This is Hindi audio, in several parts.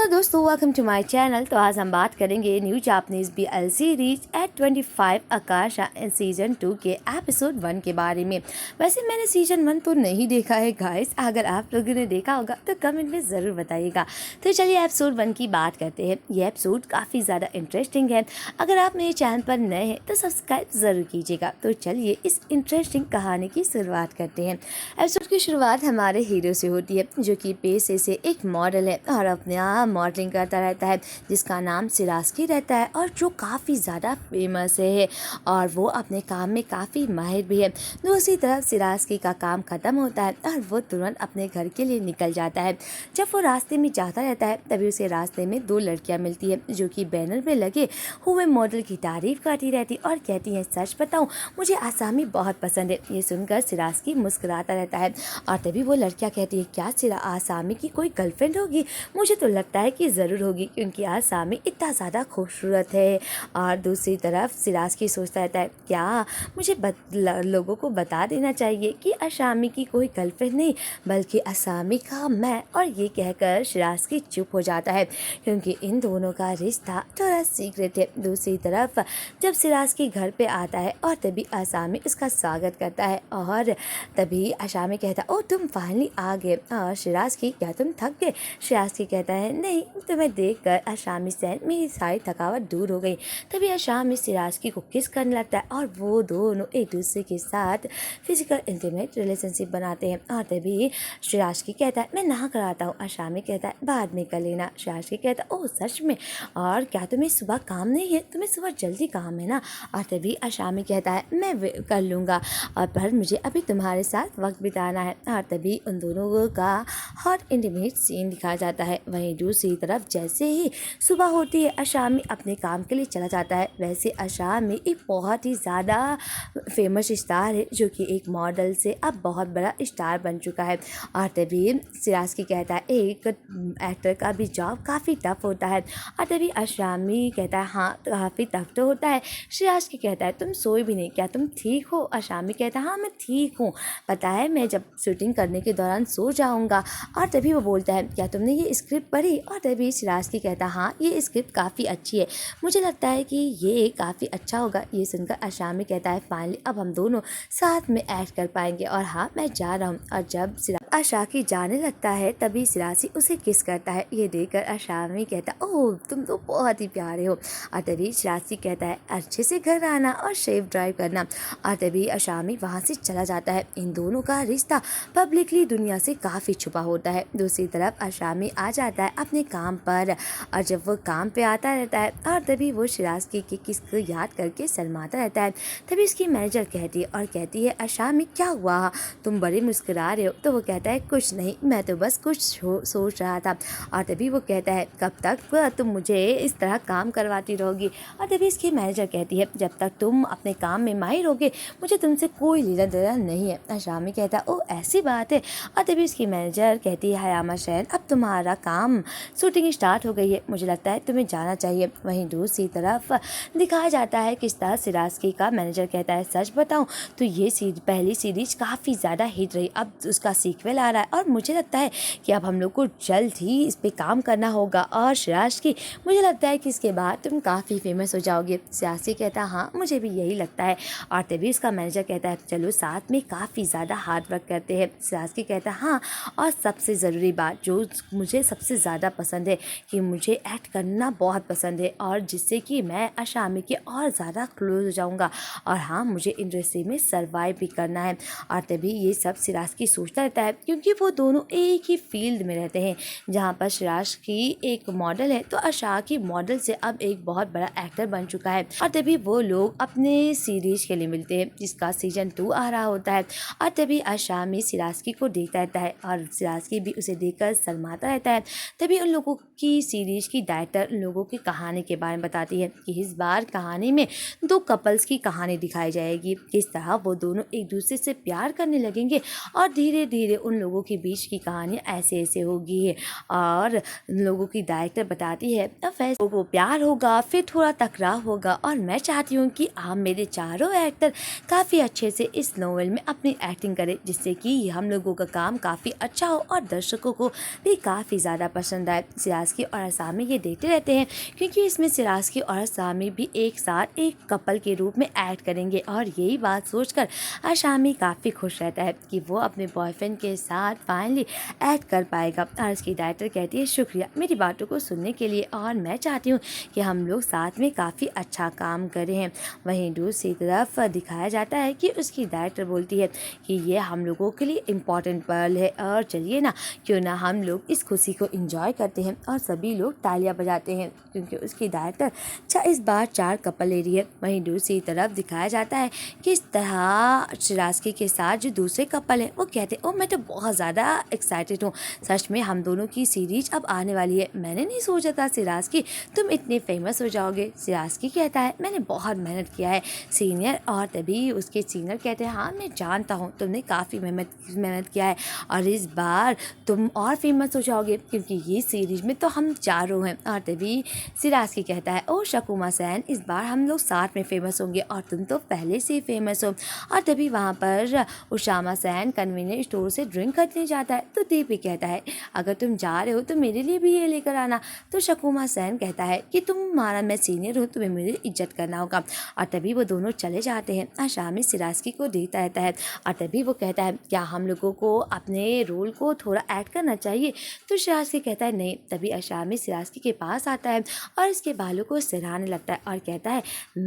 हेलो दोस्तों, वेलकम टू माय चैनल। तो आज हम बात करेंगे new Japanese BL series at 25 आकाशा सीजन 2 के एपिसोड 1 के बारे में। वैसे मैंने सीजन 1 तो नहीं देखा है गाइस, अगर आप लोगों ने देखा होगा तो कमेंट में ज़रूर बताइएगा। तो चलिए एपिसोड 1 की बात करते हैं। ये एपिसोड काफ़ी ज़्यादा इंटरेस्टिंग है। अगर आप मेरे चैनल पर नए हैं तो सब्सक्राइब ज़रूर कीजिएगा। तो चलिए इस इंटरेस्टिंग कहानी की शुरुआत करते हैं। एपिसोड की शुरुआत हमारे हीरो से होती है, जो कि पेशे से एक मॉडल है और अपने मॉडलिंग करता रहता है, जिसका नाम सिरास्की रहता है और जो काफ़ी ज़्यादा फेमस है और वो अपने काम में काफ़ी माहिर भी है। दूसरी तरफ सिरास्की का काम ख़त्म होता है और वो तुरंत अपने घर के लिए निकल जाता है। जब वो रास्ते में जाता रहता है तभी उसे रास्ते में दो लड़कियां मिलती है, जो कि बैनर में लगे हुए मॉडल की तारीफ करती रहती और कहती हैं, सच बताऊं मुझे आसामी बहुत पसंद है। ये सुनकर सिरास्की मुस्कुराता रहता है और तभी वो लड़कियां कहती है, क्या सिरा आसामी की कोई गर्लफ्रेंड होगी? मुझे तो लगता है कि ज़रूर होगी, क्योंकि आसामी इतना ज़्यादा खूबसूरत है। और दूसरी तरफ सिरास्की सोचता रहता है, क्या मुझे लोगों को बता देना चाहिए कि आसामी की कोई गर्लफ्रेंड नहीं बल्कि आसामी का मैं। और ये कहकर सिरास्की चुप हो जाता है, क्योंकि इन दोनों का रिश्ता थोड़ा सीक्रेट है। दूसरी तरफ जब सिरास्की घर पे आता है और तभी आसामी उसका स्वागत करता है और तभी आसामी कहता, ओ तुम फाइनली आ गए। और सिरास्की, क्या तुम थक गए? सिरास्की कहता है, नहीं, तुम्हें देखकर आसामी से मेरी सारी थकावट दूर हो गई। तभी आसामी सिरास्की को किस करने लगता है और वो दोनों एक दूसरे के साथ फिजिकल इंटीमेट रिलेशनशिप बनाते हैं। और तभी सिरास्की कहता है, मैं नहा कर आता हूँ। आसामी कहता है, बाद में कर लेना। सिरास्की कहता है, ओह सच में? और क्या तुम्हें सुबह काम नहीं है? तुम्हें सुबह जल्दी काम है ना? और तभी आसामी कहता है, मैं कर लूँगा, और पर मुझे अभी तुम्हारे साथ वक्त बिताना है। और तभी उन दोनों का हॉट इंटीमेट सीन दिखाया जाता है। वहीं दूसरी तरफ जैसे ही सुबह होती है, आसामी अपने काम के लिए चला जाता है। वैसे आसामी एक बहुत ही ज़्यादा फेमस स्टार है, जो कि एक मॉडल से अब बहुत बड़ा स्टार बन चुका है। और तभी सिरास्की कहता है, एक एक्टर का भी जॉब काफ़ी टफ होता है। और तभी आसामी कहता है, हाँ काफ़ी टफ तो होता है। सिरास्की कहता है, तुम सोए भी नहीं क्या? तुम ठीक हो? आसामी कहता है, हाँ मैं ठीक हूँ, पता है मैं जब शूटिंग करने के दौरान सो जाऊँगा। और तभी वो बोलता है, क्या तुमने ये स्क्रिप्ट पढ़ी? और तभी सिरास्की कहता है, हाँ ये स्क्रिप्ट काफ़ी अच्छी है, मुझे लगता है कि ये काफ़ी अच्छा होगा। ये सुनकर आसामी कहता है, फाइनली अब हम दोनों साथ में एक्ट कर पाएंगे और हाँ मैं जा रहा हूँ। और जब आसाकी जाने लगता है तभी सिरासी उसे किस करता है। ये देखकर आसामी कहता है, ओह तुम तो बहुत ही प्यारे हो। और तभी सिरासी कहता है, अच्छे से घर आना और सेफ ड्राइव करना। और तभी आसामी वहाँ से चला जाता है। इन दोनों का रिश्ता पब्लिकली दुनिया से काफ़ी छुपा होता है। दूसरी तरफ आसामी आ जाता है अपने काम पर, और जब वो काम पे आता रहता है और तभी वो सिरास्की की किस को याद करके शर्माता रहता है। तभी उसकी मैनेजर कहती है और कहती है, आसामी क्या हुआ, तुम बड़े मुस्कुरा रहे हो? तो वो कहता है, कुछ नहीं, मैं तो बस कुछ सोच रहा था। और तभी वो कहता है, कब तक तुम मुझे इस तरह काम करवाती रहोगी? और तभी इसकी मैनेजर कहती है, जब तक तुम अपने काम में माहिर होगे मुझे तुमसे कोई लेना देना नहीं है। आसामी कहता है, ओ ऐसी बात है। और तभी उसकी मैनेजर कहती है, हयामा शहर अब तुम्हारा काम शूटिंग स्टार्ट हो गई है, मुझे लगता है तुम्हें जाना चाहिए। वहीं दूसरी तरफ दिखाया जाता है किस तरह सिरास्की का मैनेजर कहता है, सच बताऊं तो ये पहली सीरीज काफ़ी ज़्यादा हिट रही, अब उसका सीक्वल आ रहा है और मुझे लगता है कि अब हम लोग को जल्द ही इस पर काम करना होगा। और सिरास्की, मुझे लगता है कि इसके बाद तुम काफ़ी फेमस हो जाओगे। सिरास्की कहता है, हाँ मुझे भी यही लगता है। और तभी उसका मैनेजर कहता है, चलो साथ में काफ़ी ज़्यादा हार्ड वर्क करते हैं। सिरास्की कहता है, हाँ, और सबसे ज़रूरी बात जो मुझे सबसे ज़्यादा पसंद है कि मुझे एक्ट करना बहुत पसंद है, और जिससे कि मैं आसामी के और ज़्यादा क्लोज हो जाऊँगा, और हाँ मुझे इंडस्ट्री में सर्वाइव भी करना है। और तभी ये सब सिरास्की सोचता रहता है, क्योंकि वो दोनों एक ही फील्ड में रहते हैं। जहाँ पर सिरास्की एक मॉडल है तो आसाकी मॉडल से अब एक बहुत बड़ा एक्टर बन चुका है। और तभी वो लोग अपने सीरीज के लिए मिलते हैं, जिसका सीजन 2 आ रहा होता है। और तभी आसामी सिरास्की को देखता रहता है और सिरास्की भी उसे देखकर शर्माता रहता है। तभी उन लोगों की सीरीज की डायरेक्टर उन लोगों की कहानी के बारे में बताती है कि इस बार कहानी में दो कपल्स की कहानी दिखाई जाएगी, किस तरह वो दोनों एक दूसरे से प्यार करने लगेंगे और धीरे धीरे उन लोगों के बीच की कहानी ऐसे ऐसे होगी। और उन लोगों की डायरेक्टर बताती है, अब वैसे वो प्यार होगा, फिर थोड़ा टकराव होगा, और मैं चाहती हूँ कि आप मेरे चारों एक्टर काफ़ी अच्छे से इस नोवेल में अपनी एक्टिंग करें, जिससे कि हम लोगों का काम काफ़ी अच्छा हो और दर्शकों को भी काफ़ी ज़्यादा पसंद आए। है। सिराज़की और असामी ये देखते रहते हैं क्योंकि इसमें सिराज़की और असामी भी एक साथ एक कपल के रूप में एक्ट करेंगे और यही बात सोचकर असामी काफ़ी खुश रहता है कि वो अपने बॉयफ्रेंड के साथ फाइनली एक्ट कर पाएगा। और उसकी डायरेक्टर कहती है शुक्रिया मेरी बातों को सुनने के लिए और मैं चाहती हूँ कि हम लोग साथ में काफ़ी अच्छा काम करें हैं। वहीं दूसरी तरफ दिखाया जाता है कि उसकी डायरेक्टर बोलती है कि ये हम लोगों के लिए इम्पॉर्टेंट पल है और चलिए ना क्यों ना हम लोग इस खुशी को एंजॉय करते हैं। और सभी लोग तालियां बजाते हैं क्योंकि उसकी डायरेक्टर इस बार 4 कपल ले रही है। वहीं दूसरी तरफ दिखाया जाता है कि इस तरह सिराज़की के साथ जो दूसरे कपल हैं वो कहते हैं ओ मैं तो बहुत ज़्यादा एक्साइटेड हूँ, सच में हम दोनों की सीरीज अब आने वाली है। मैंने नहीं सोचा था सिराज़की तुम इतने फेमस हो जाओगे। सिराज़की कहता है मैंने बहुत मेहनत किया है सीनियर। और तभी उसके सीनियर कहते हैं हाँ मैं जानता हूँ तुमने काफ़ी मेहनत किया है और इस बार तुम और फेमस हो जाओगे क्योंकि ये सीरीज में तो हम चारों हैं। और तभी सिराज़की कहता है ओ शकुमा सेन इस बार हम लोग साथ में फेमस होंगे और तुम तो पहले से ही फेमस हो। और तभी वहाँ पर उशामा सेन कन्वीनियंस स्टोर से ड्रिंक खरीदने जाता है तो दीपी कहता है अगर तुम जा रहे हो तो मेरे लिए भी ये लेकर आना। तो शकुमा सेन कहता है कि तुम्हारा मैं सीनियर हूँ तुम्हें मेरी इज्जत करना होगा। और तभी वो दोनों चले जाते हैं। अशामी सिराज़की को देखता रहता है और तभी वो कहता है क्या हम लोगों को अपने रोल को थोड़ा ऐड करना चाहिए। तो सिराज़की कहता है नहीं। तभी अशामी सिराज़की के पास आता है और इसके बालों को सिराने लगता है और कहता है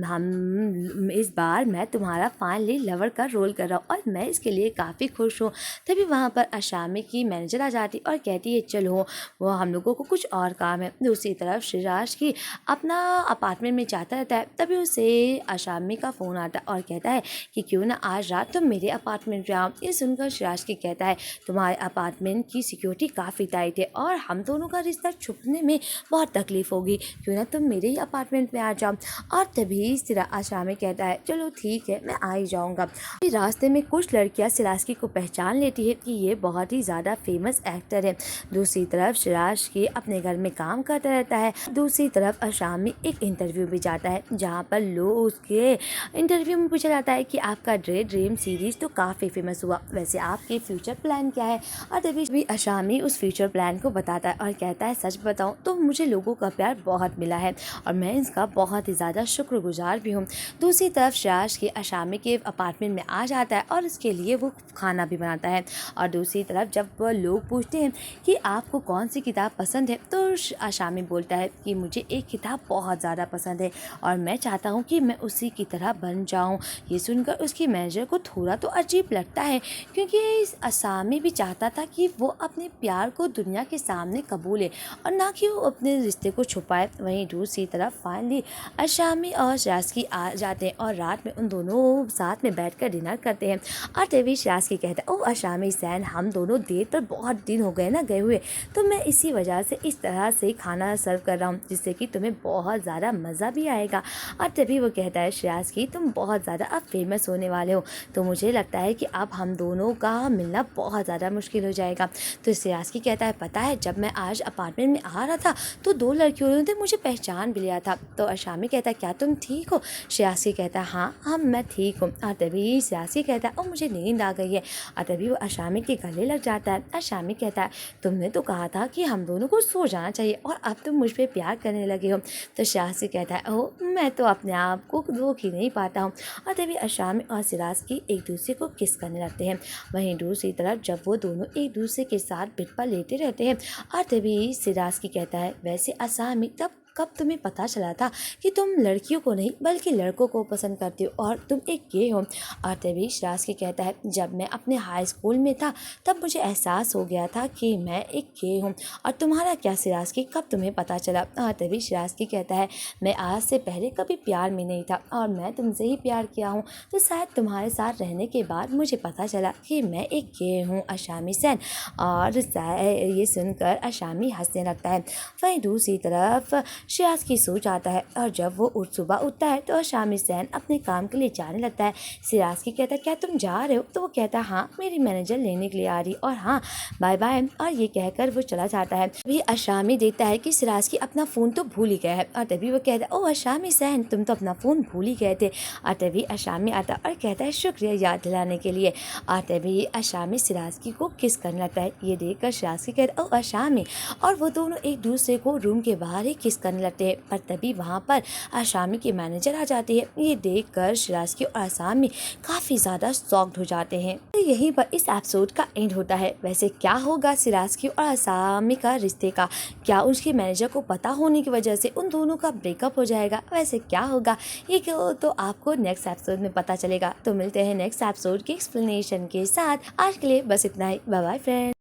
हम इस बार मैं तुम्हारा फाइनली लवर का रोल कर रहा हूँ और मैं इसके लिए काफ़ी खुश हूँ। तभी वहाँ पर अशामी की मैनेजर आ जाती और कहती है चलो वो हम लोगों को कुछ और काम है। दूसरी तरफ सिराज़की अपना अपार्टमेंट में जाता रहता है। तभी उसे अशामी का फ़ोन आता है और कहता है कि क्यों ना आज रात तुम मेरे अपार्टमेंट में आओ। ये सुनकर सिराज़की कहता है तुम्हारे अपार्टमेंट की सिक्योरिटी काफ़ी टाइट है और हम दोनों का रिश्ता छुपने में बहुत तकलीफ होगी, क्यों ना तुम मेरे ही अपार्टमेंट में आ जाओ। और तभी अशामी कहता है चलो ठीक है मैं आ ही जाऊँगा। रास्ते में कुछ लड़कियाँ सिराज़की को पहचान लेती है कि ये बहुत ही ज़्यादा फेमस एक्टर है। दूसरी तरफ सिराज़की अपने घर में काम करता रहता है। दूसरी तरफ अशामी एक इंटरव्यू भी जाता है जहाँ पर लोग उसके इंटरव्यू में पूछा जाता है कि आपका ड्रीम सीरीज तो काफ़ी फेमस हुआ, वैसे आपके फ्यूचर प्लान क्या है। और तभी भी अशामी उस फ्यूचर प्लान को बताता है और कहता है सच बताऊं तो मुझे लोगों का प्यार बहुत मिला है और मैं इसका बहुत ही ज़्यादा शुक्रगुजार भी हूँ। दूसरी तरफ सिराज़की अशामी के अपार्टमेंट में आ जाता है और उसके लिए वो खाना भी बनाता है। और दूसरी तरफ जब वह लोग पूछते हैं कि आपको कौन सी किताब पसंद है तो अशामी बोलता है कि मुझे एक किताब बहुत ज़्यादा पसंद है और मैं चाहता हूँ कि मैं उसी की तरह बन जाऊँ। ये सुनकर उसकी मैनेजर को थोड़ा तो अजीब लगता है क्योंकि इस अशामी भी चाहता था कि वो अपने प्यार को दुनिया के सामने कबूले और ना कि वो अपने रिश्ते को छुपाए। वहीं दूसरी तरफ फाइनली अशामी और सिराज़की आ जाते हैं और रात में उन दोनों साथ में बैठकर डिनर करते हैं। और तभी सिराज़की कहता है ओ अशामी सैन हम दोनों डेट पर बहुत दिन हो गए ना गए हुए, तो मैं इसी वजह से इस तरह से खाना सर्व कर रहा हूँ जिससे कि तुम्हें बहुत ज़्यादा मज़ा भी आएगा। और तभी वो कहता है सिराज़की तुम बहुत ज़्यादा अब फेमस होने वाले हो तो मुझे लगता है कि अब हम दोनों का मिलना बहुत ज़्यादा मुश्किल हो जाएगा। तो सिराज़की कहता है पता है जब मैं आज अपार्टमेंट में आ रहा था तो 2 लड़कियों ने मुझे पहचान भी लिया था। तो अशामी कहता है क्या तुम ठीक हो। सिराज़की कहता है हाँ मैं ठीक हूँ। और तभी सिराज़की कहता है और मुझे नींद आ गई है। और तभी वो अशामी के गले लग जाता है। अशामी कहता है तुमने तो कहा था कि हम दोनों को सो जाना चाहिए और अब तुम मुझ पर प्यार करने लगे हो। तो सिराज़की कहता है ओह मैं तो अपने आप को रोक ही नहीं पाता हूँ। और तभी अशामी और सिराज़की एक दूसरे को किस करने लगते हैं। वहीं दूसरी तरफ जब वो दोनों एक दूसरे के साथ बेड पर लेटे रहते हैं और तभी सिराज़की कहता है वैसे अशामी तब कब तुम्हें पता चला था कि तुम लड़कियों को नहीं बल्कि लड़कों को पसंद करती हो और तुम एक गे हो। और तभी सिराज़की कहता है जब मैं अपने हाई स्कूल में था तब मुझे एहसास हो गया था कि मैं एक गे हूँ। और तुम्हारा क्या सिराज़की कब तुम्हें पता चला। और तभी सिराज़की कहता है मैं आज से पहले कभी प्यार में नहीं था और मैं तुमसे ही प्यार किया हूँ तो शायद तुम्हारे साथ रहने के बाद मुझे पता चला कि मैं एक गे हूँ अशामी सैन। और ये सुनकर अशामी हंसने लगता है। वहीं दूसरी तरफ शिराज की सोच आता है और जब वो सुबह उठता है तो अशामी सैन अपने काम के लिए जाने लगता है। सिराज की कहता है क्या तुम जा रहे हो? तो वो कहता है हाँ, मेरी मैनेजर लेने के लिए आ रही और हाँ बाय बाय, और ये कहकर वो चला जाता है। तभी अशामी देखता है कि सिराज की अपना फ़ोन तो भूल ही गया है और तभी वो कहता है ओ अशामी सैन, तुम तो अपना फ़ोन भूल ही गए थे। और तभी अशामी आता और कहता है शुक्रिया याद दिलाने के लिए। और तभी अशामी सिराज की को किस करने लगता है। ये देखकर सिराज की कहता है ओ अशामी, और वो दोनों एक दूसरे को रूम के बाहर ही किस करने लगते हैं। पर तभी वहाँ पर अशामी की मैनेजर आ जाती है। ये देखकर सिराज की और अशामी काफ़ी ज़्यादा शॉक्ड हो जाते हैं। तो यहीं पर इस एपिसोड का एंड होता है। वैसे क्या होगा सिराज की और अशामी का रिश्ते का? क्या उसके मैनेजर को पता होने की वजह से उन दोनों का ब्रेकअप हो जाएगा? वैसे क्या होगा ये तो आपको नेक्स्ट एपिसोड में पता चलेगा। तो मिलते हैं नेक्स्ट एपिसोड की एक्सप्लेनेशन के साथ। आज के लिए बस इतना ही। Bye bye friend.